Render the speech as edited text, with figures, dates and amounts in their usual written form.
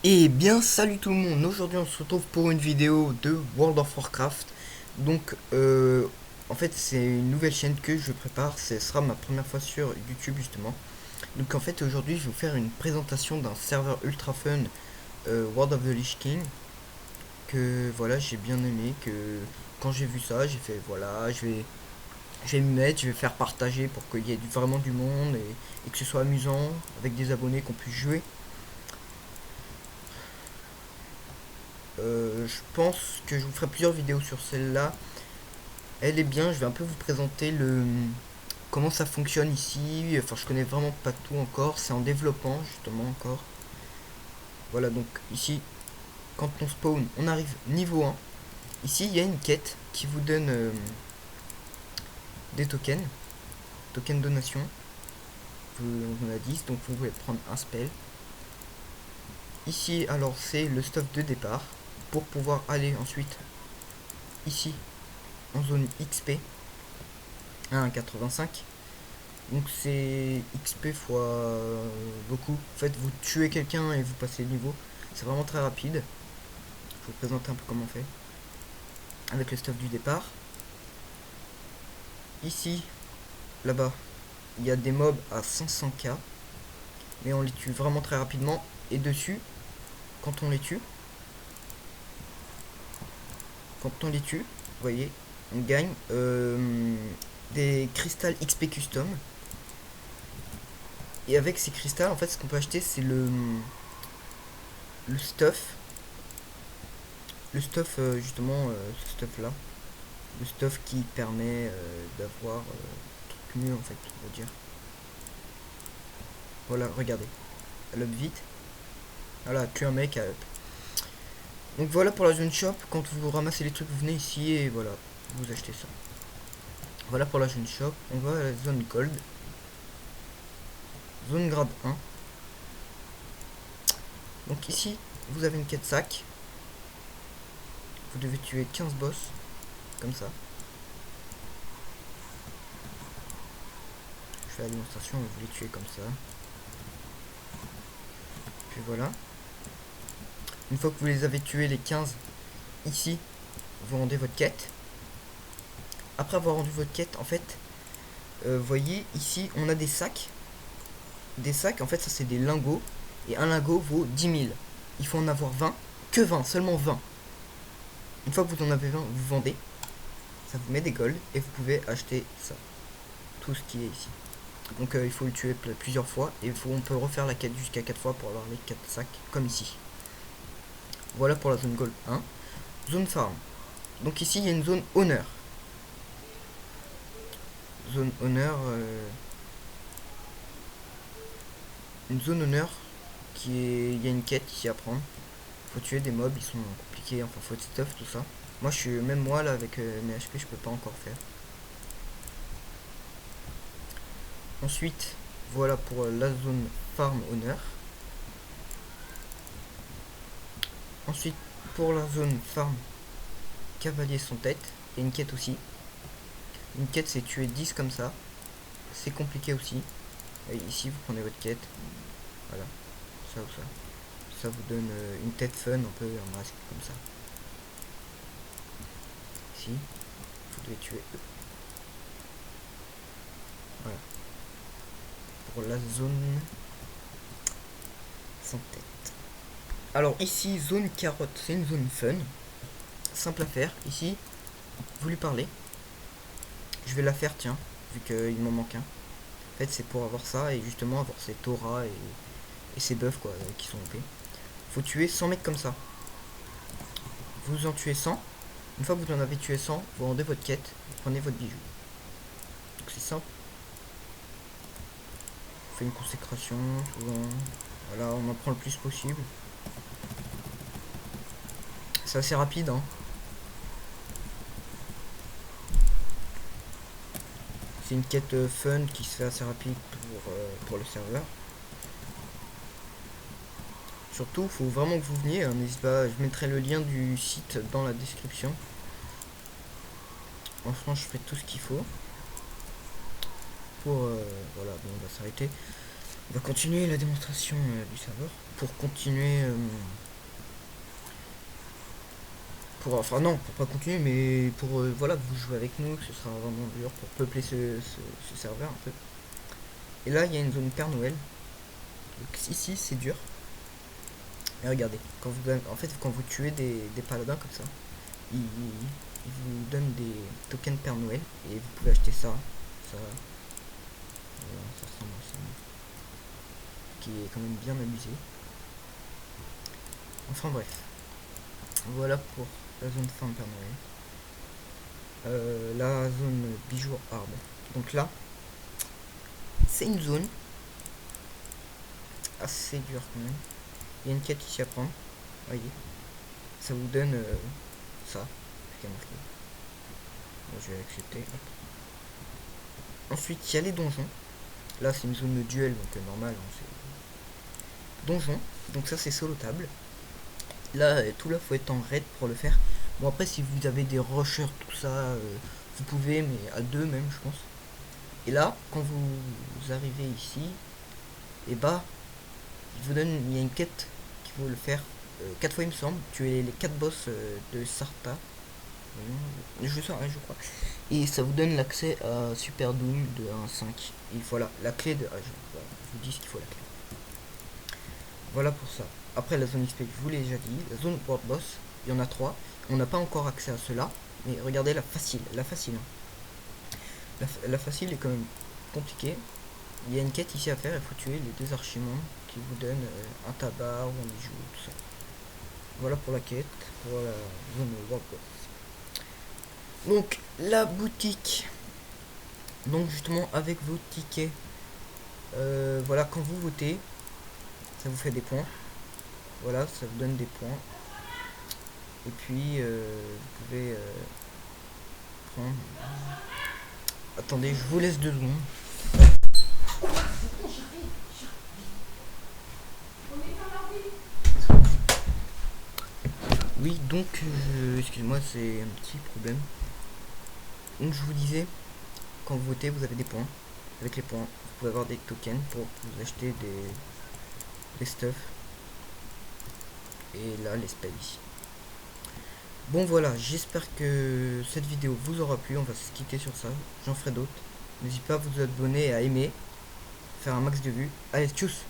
Et bien salut tout le monde, aujourd'hui on se retrouve pour une vidéo de World of Warcraft. Donc en fait c'est une nouvelle chaîne que je prépare, ce sera ma première fois sur YouTube justement. Donc en fait aujourd'hui je vais vous faire une présentation d'un serveur ultra fun, World of the Lich King, que voilà j'ai bien aimé, que quand j'ai vu ça j'ai fait voilà je vais m'y mettre, je vais faire partager pour qu'il y ait vraiment du monde et que ce soit amusant avec des abonnés qu'on puisse jouer. Je pense que je vous ferai plusieurs vidéos sur celle-là. Elle est bien, je vais un peu vous présenter comment ça fonctionne ici. Enfin, je connais vraiment pas tout encore, c'est en développement justement encore. Voilà, donc ici, quand on spawn, on arrive niveau 1. Ici, il y a une quête qui vous donne des tokens donation. On a 10, donc vous pouvez prendre un spell. Ici, alors, c'est le stuff de départ pour pouvoir aller ensuite ici en zone XP à 1,85. Donc c'est XP fois beaucoup. En fait, vous tuez quelqu'un et vous passez le niveau. C'est vraiment très rapide. Je vais vous présenter un peu comment on fait. Avec le stuff du départ. Ici, là-bas, il y a des mobs à 500k. Mais on les tue vraiment très rapidement. Et dessus, quand on les tue, vous voyez, on gagne des cristals XP custom. Et avec ces cristals, en fait, ce qu'on peut acheter, c'est le stuff. Justement, ce stuff là. Le stuff qui permet d'avoir truc mieux en fait, on va dire. Voilà, regardez. Elle up vite. Voilà, tue un mec à up. Donc voilà pour la zone shop. Quand vous ramassez les trucs, vous venez ici et voilà, vous achetez ça. Voilà pour la zone shop. On va à la zone gold. Zone grade 1. Donc ici, vous avez une quête sac. Vous devez tuer 15 boss. Comme ça. Je fais la démonstration, vous les tuez comme ça. Puis voilà. Une fois que vous les avez tués, les 15, ici, vous rendez votre quête. Après avoir rendu votre quête, en fait, voyez, ici, on a des sacs. Des sacs, en fait, ça c'est des lingots. Et un lingot vaut 10 000. Il faut en avoir 20. Que 20, seulement 20. Une fois que vous en avez 20, vous vendez. Ça vous met des golds. Et vous pouvez acheter ça. Tout ce qui est ici. Donc il faut le tuer plusieurs fois. Et on peut refaire la quête jusqu'à 4 fois pour avoir les 4 sacs. Comme ici. Voilà pour la zone gold 1. Zone farm. Donc ici, il y a une zone honneur. Zone honneur. Une zone honneur qui est. Il y a une quête ici à prendre. Faut tuer des mobs, ils sont compliqués, enfin faut stuff tout ça. Moi je suis. Même moi là avec mes HP je peux pas encore faire. Ensuite, voilà pour la zone farm honneur. Ensuite pour la zone farm cavalier sans tête. Il y a une quête aussi. Une quête c'est tuer 10 comme ça. C'est compliqué aussi. Et ici vous prenez votre quête. Voilà. Ça ou ça. Ça vous donne une tête fun, un peu un masque comme ça. Ici, vous devez tuer eux. Voilà. Pour la zone sans tête. Alors ici, zone carotte, c'est une zone fun. Simple à faire. Ici, vous lui parlez. Je vais la faire, tiens, vu qu'il m'en manque un. En fait, c'est pour avoir ça et justement avoir ces Torah et ces buffs quoi, qui sont OP. Faut tuer 100 mecs comme ça. Vous en tuez 100. Une fois que vous en avez tué 100, vous rendez votre quête, vous prenez votre bijou. Donc c'est simple. On fait une consécration, souvent. Voilà, on en prend le plus possible. C'est assez rapide, hein. C'est une quête fun qui se fait assez rapide pour le serveur. Surtout, il faut vraiment que vous veniez, hein, n'hésitez pas, je mettrai le lien du site dans la description. Franchement, je fais tout ce qu'il faut pour... voilà, bon, on va s'arrêter. On va continuer la démonstration du serveur. Pour continuer... enfin non, pour pas continuer, mais pour voilà, que vous jouez avec nous, que ce sera vraiment dur pour peupler ce serveur un peu. Et là, il y a une zone Père Noël. Donc ici, c'est dur. Et regardez, en fait, quand vous tuez des paladins comme ça, ils vous donnent des tokens Père Noël et vous pouvez acheter ça, ça, voilà, ça ressemble à ça, qui est quand même bien abusé. Enfin bref, voilà pour la zone fin Père Noël. La zone bijoux arbre. Donc là, c'est une zone assez dure quand même. Il y a une quête ici à prendre. Voyez, ça vous donne ça. Bon, je vais accepter. Hop. Ensuite, il y a les donjons. Là, c'est une zone de duel, donc normal. Hein, c'est donjon. Donc ça, c'est solo table. Là, tout là, faut être en raid pour le faire. Bon, après, si vous avez des rushers, tout ça, vous pouvez, mais à deux même, je pense. Et là, quand vous arrivez ici, et bah, il y a une quête qu'il faut le faire 4 fois, il me semble. Tuer les 4 boss de Sarta. Je sais, je crois. Et ça vous donne l'accès à Super Doom de 1.5. Et voilà, la clé de... je vous dis ce qu'il faut la clé. Voilà pour ça. Après la zone XP, je vous l'ai déjà dit. La zone World Boss, il y en a 3. On n'a pas encore accès à cela. Mais regardez la facile. La facile. La facile est quand même compliquée. Il y a une quête ici à faire. Il faut tuer les deux archimons qui vous donnent un tabac ou un bijou, tout ça. Voilà pour la quête. Pour la zone World Boss. Donc la boutique, donc justement avec vos tickets, voilà, quand vous votez, ça vous fait des points, voilà, ça vous donne des points, et puis vous pouvez prendre, attendez, je vous laisse 2 secondes. Oui, donc excusez-moi, c'est un petit problème. Donc je vous disais, quand vous votez, vous avez des points. Avec les points, vous pouvez avoir des tokens pour vous acheter des stuff. Et là, les spells ici. Bon voilà, j'espère que cette vidéo vous aura plu. On va se quitter sur ça. J'en ferai d'autres. N'hésitez pas à vous abonner et à aimer. Faire un max de vues. Allez, tchuss!